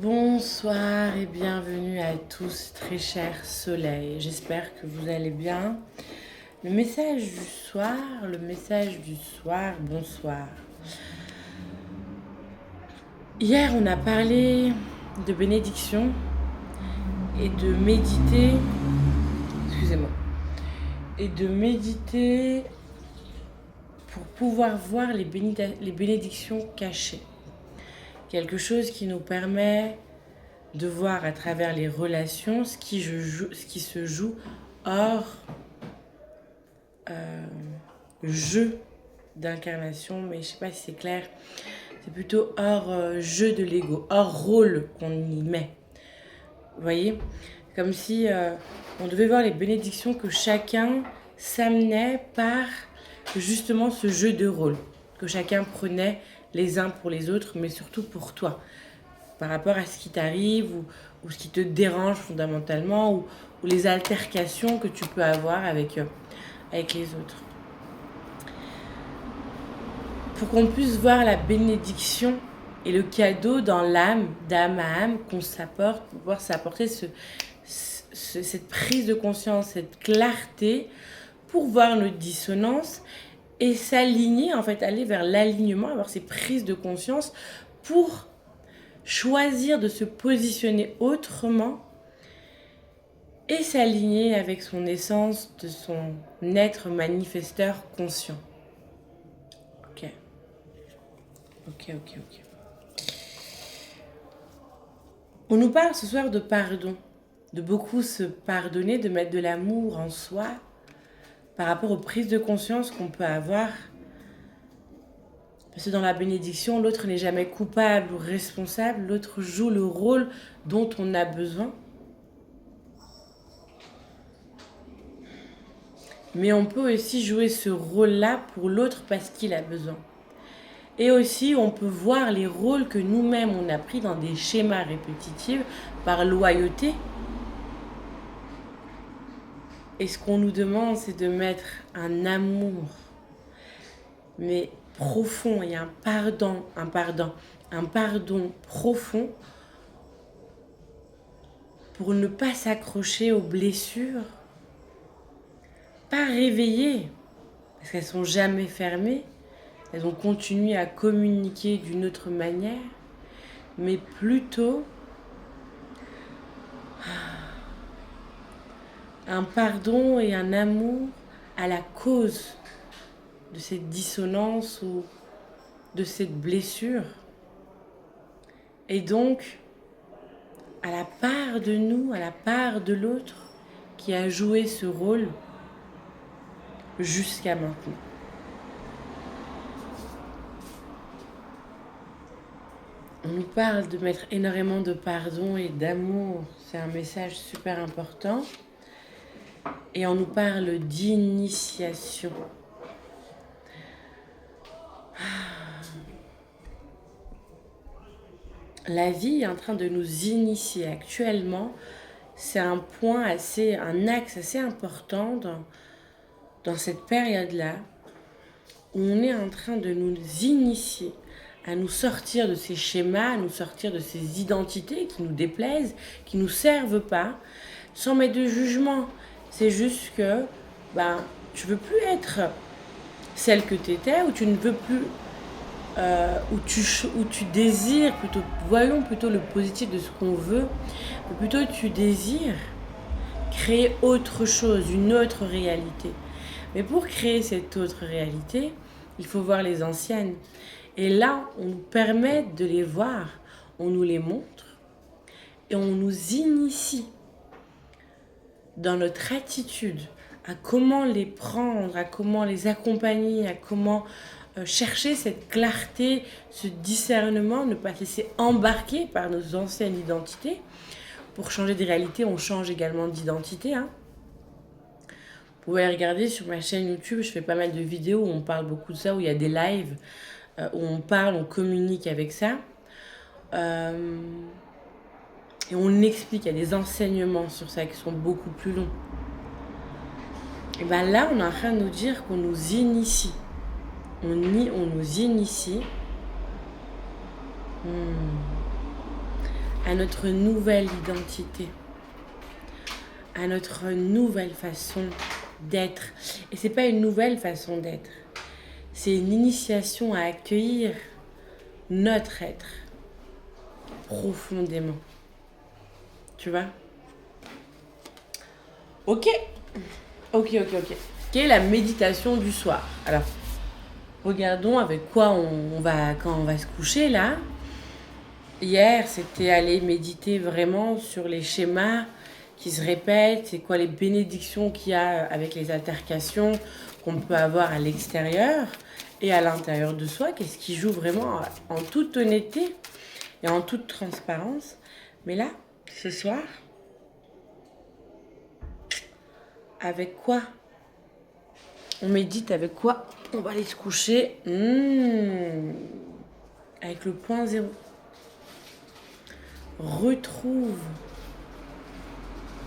Bonsoir et bienvenue à tous, très chers soleils. J'espère que vous allez bien. Le message du soir, bonsoir. Hier, on a parlé de bénédiction et de méditer, excusez-moi, et de méditer pour pouvoir voir les bénédictions cachées. Quelque chose qui nous permet de voir à travers les relations ce qui se joue hors jeu d'incarnation, mais je sais pas si c'est clair, c'est plutôt hors jeu de l'ego, hors rôle qu'on y met. Vous voyez, comme si on devait voir les bénédictions que chacun s'amenait par justement ce jeu de rôle, que chacun prenait les uns pour les autres, mais surtout pour toi, par rapport à ce qui t'arrive ou ce qui te dérange fondamentalement ou les altercations que tu peux avoir avec les autres. Pour qu'on puisse voir la bénédiction et le cadeau dans l'âme, d'âme à âme, qu'on s'apporte, pour pouvoir s'apporter cette prise de conscience, cette clarté, pour voir nos dissonances et s'aligner, en fait, aller vers l'alignement, avoir ces prises de conscience pour choisir de se positionner autrement et s'aligner avec son essence de son être manifesteur conscient. Ok. On nous parle ce soir de pardon, de beaucoup se pardonner, de mettre de l'amour en soi par rapport aux prises de conscience qu'on peut avoir. Parce que dans la bénédiction, l'autre n'est jamais coupable ou responsable, l'autre joue le rôle dont on a besoin. Mais on peut aussi jouer ce rôle-là pour l'autre parce qu'il a besoin. Et aussi, on peut voir les rôles que nous-mêmes, on a pris dans des schémas répétitifs par loyauté. Et ce qu'on nous demande, c'est de mettre un amour, mais profond, et un pardon profond pour ne pas s'accrocher aux blessures, pas réveiller, parce qu'elles sont jamais fermées. Elles ont continué à communiquer d'une autre manière, mais plutôt un pardon et un amour à la cause de cette dissonance ou de cette blessure. Et donc, à la part de nous, à la part de l'autre qui a joué ce rôle jusqu'à maintenant. On nous parle de mettre énormément de pardon et d'amour. C'est un message super important. Et on nous parle d'initiation. La vie est en train de nous initier actuellement. C'est un axe assez important dans cette période-là où on est en train de nous initier à nous sortir de ces schémas, à nous sortir de ces identités qui nous déplaisent, qui ne nous servent pas, sans mettre de jugement. C'est juste que tu ne veux plus être celle que tu étais, ou tu ne veux plus, ou tu désires, voyons plutôt le positif de ce qu'on veut, mais plutôt tu désires créer autre chose, une autre réalité. Mais pour créer cette autre réalité, il faut voir les anciennes. Et là, on nous permet de les voir, on nous les montre et on nous initie dans notre attitude à comment les prendre, à comment les accompagner, à comment chercher cette clarté, ce discernement, ne pas se laisser embarquer par nos anciennes identités. Pour changer de réalité, on change également d'identité. Vous pouvez regarder sur ma chaîne YouTube, je fais pas mal de vidéos où on parle beaucoup de ça, où il y a des lives où on parle, on communique avec ça. Et on explique, il y a des enseignements sur ça qui sont beaucoup plus longs. Et bien là, on est en train de nous dire qu'on nous initie. On nous initie à notre nouvelle identité, à notre nouvelle façon d'être. Et c'est pas une nouvelle façon d'être, c'est une initiation à accueillir notre être profondément. Tu vois? Ok. Quelle est la méditation du soir? Alors, regardons avec quoi on va quand on va se coucher là. Hier, c'était aller méditer vraiment sur les schémas qui se répètent, c'est quoi les bénédictions qu'il y a avec les altercations qu'on peut avoir à l'extérieur et à l'intérieur de soi, qu'est-ce qui joue vraiment en toute honnêteté et en toute transparence. Mais là, ce soir, avec quoi on médite, avec quoi on va aller se coucher? Avec le point zéro. Retrouve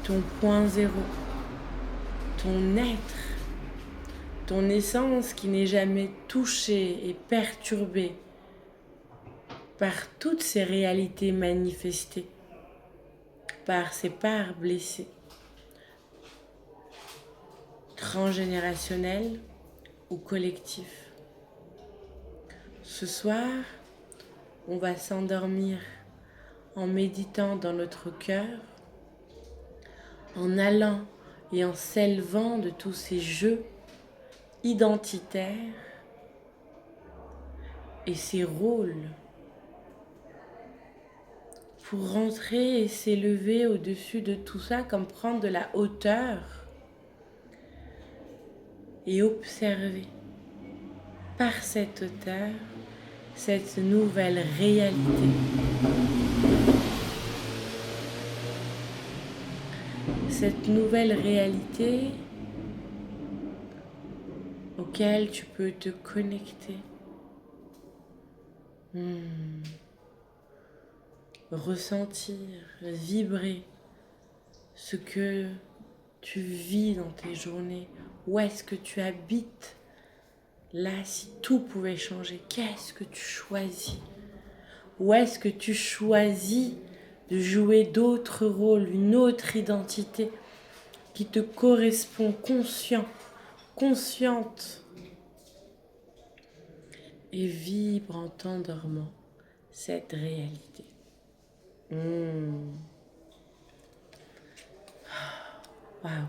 ton point zéro, ton être, ton essence qui n'est jamais touchée et perturbée par toutes ces réalités manifestées, par ces parts blessées, transgénérationnelles ou collectives. Ce soir, on va s'endormir en méditant dans notre cœur, en allant et en s'élevant de tous ces jeux identitaires et ces rôles pour rentrer et s'élever au-dessus de tout ça, comme prendre de la hauteur et observer par cette hauteur cette nouvelle réalité. Cette nouvelle réalité auquel tu peux te connecter. Ressentir, vibrer ce que tu vis dans tes journées. Où est-ce que tu habites? Là, si tout pouvait changer, qu'est-ce que tu choisis? Où est-ce que tu choisis de jouer d'autres rôles, une autre identité qui te correspond, consciente, et vibre en t'endormant cette réalité. Waouh.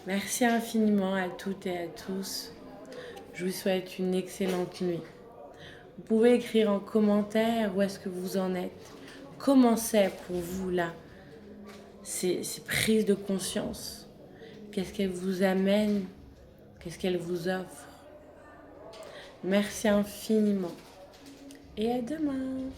Merci infiniment à toutes et à tous. Je vous souhaite une excellente nuit. Vous pouvez écrire en commentaire où est-ce que vous en êtes. Comment c'est pour vous là, ces prises de conscience? Qu'est-ce qu'elles vous amènent? Qu'est-ce qu'elles vous offrent? Merci infiniment. Et à demain.